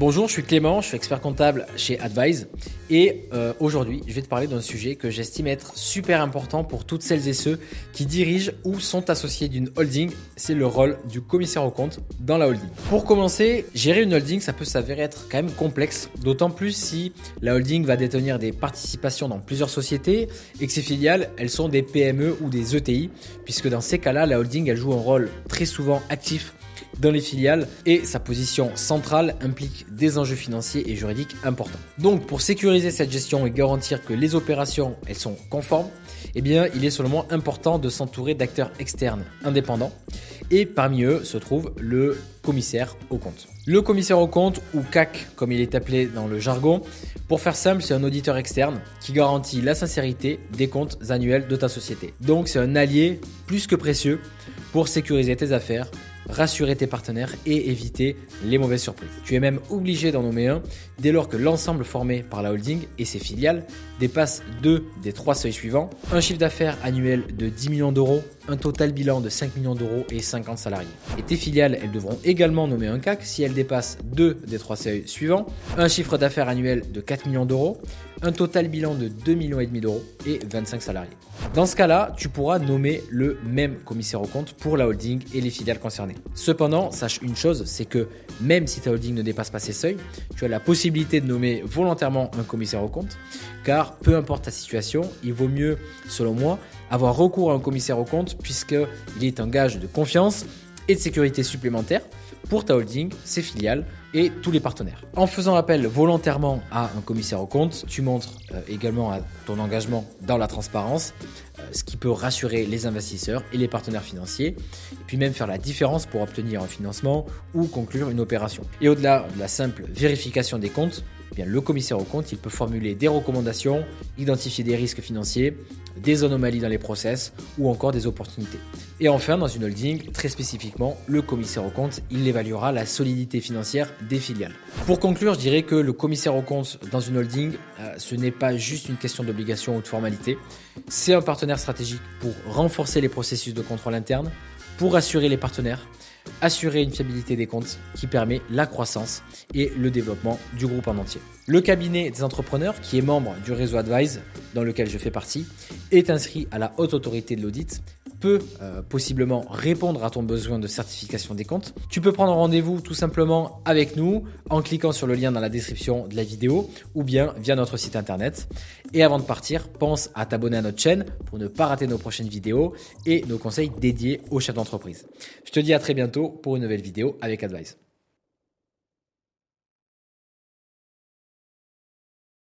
Bonjour, je suis Clément, je suis expert comptable chez Advise et aujourd'hui je vais te parler d'un sujet que j'estime être super important pour toutes celles et ceux qui dirigent ou sont associés d'une holding, c'est le rôle du commissaire aux comptes dans la holding. Pour commencer, gérer une holding ça peut s'avérer être quand même complexe, d'autant plus si la holding va détenir des participations dans plusieurs sociétés et que ses filiales elles sont des PME ou des ETI, puisque dans ces cas-là la holding elle joue un rôle très souvent actif dans les filiales et sa position centrale implique des enjeux financiers et juridiques importants. Donc pour sécuriser cette gestion et garantir que les opérations elles sont conformes, eh bien il est seulement important de s'entourer d'acteurs externes indépendants et parmi eux se trouve le commissaire aux comptes. Le commissaire aux comptes ou CAC comme il est appelé dans le jargon, pour faire simple c'est un auditeur externe qui garantit la sincérité des comptes annuels de ta société. Donc c'est un allié plus que précieux pour sécuriser tes affaires, rassurer tes partenaires et éviter les mauvaises surprises. Tu es même obligé d'en nommer un dès lors que l'ensemble formé par la holding et ses filiales dépasse 2 des 3 seuils suivants: un chiffre d'affaires annuel de 10 millions d'euros, un total bilan de 5 millions d'euros et 50 salariés. Et tes filiales, elles devront également nommer un CAC si elles dépassent 2 des 3 seuils suivants: un chiffre d'affaires annuel de 4 millions d'euros, un total bilan de 2,5 millions d'euros et 25 salariés. Dans ce cas-là, tu pourras nommer le même commissaire aux comptes pour la holding et les filiales concernées. Cependant, sache une chose, c'est que même si ta holding ne dépasse pas ces seuils, tu as la possibilité de nommer volontairement un commissaire aux comptes, car peu importe ta situation, il vaut mieux, selon moi, avoir recours à un commissaire aux comptes puisqu'il est un gage de confiance et de sécurité supplémentaire pour ta holding, ses filiales et tous les partenaires. En faisant appel volontairement à un commissaire aux comptes, tu montres également à ton engagement dans la transparence, ce qui peut rassurer les investisseurs et les partenaires financiers, et puis même faire la différence pour obtenir un financement ou conclure une opération. Et au-delà de la simple vérification des comptes, eh bien, le commissaire aux comptes, il peut formuler des recommandations, identifier des risques financiers, des anomalies dans les process ou encore des opportunités. Et enfin, dans une holding, très spécifiquement, le commissaire aux comptes, il évaluera la solidité financière des filiales. Pour conclure, je dirais que le commissaire aux comptes dans une holding, ce n'est pas juste une question d'obligation ou de formalité. C'est un partenaire stratégique pour renforcer les processus de contrôle interne, pour assurer les partenaires, assurer une fiabilité des comptes qui permet la croissance et le développement du groupe en entier. Le cabinet des entrepreneurs, qui est membre du réseau Advise, dans lequel je fais partie, est inscrit à la haute autorité de l'audit, peut possiblement répondre à ton besoin de certification des comptes. Tu peux prendre rendez-vous tout simplement avec nous en cliquant sur le lien dans la description de la vidéo ou bien via notre site internet. Et avant de partir, pense à t'abonner à notre chaîne pour ne pas rater nos prochaines vidéos et nos conseils dédiés aux chefs d'entreprise. Je te dis à très bientôt pour une nouvelle vidéo avec Advise.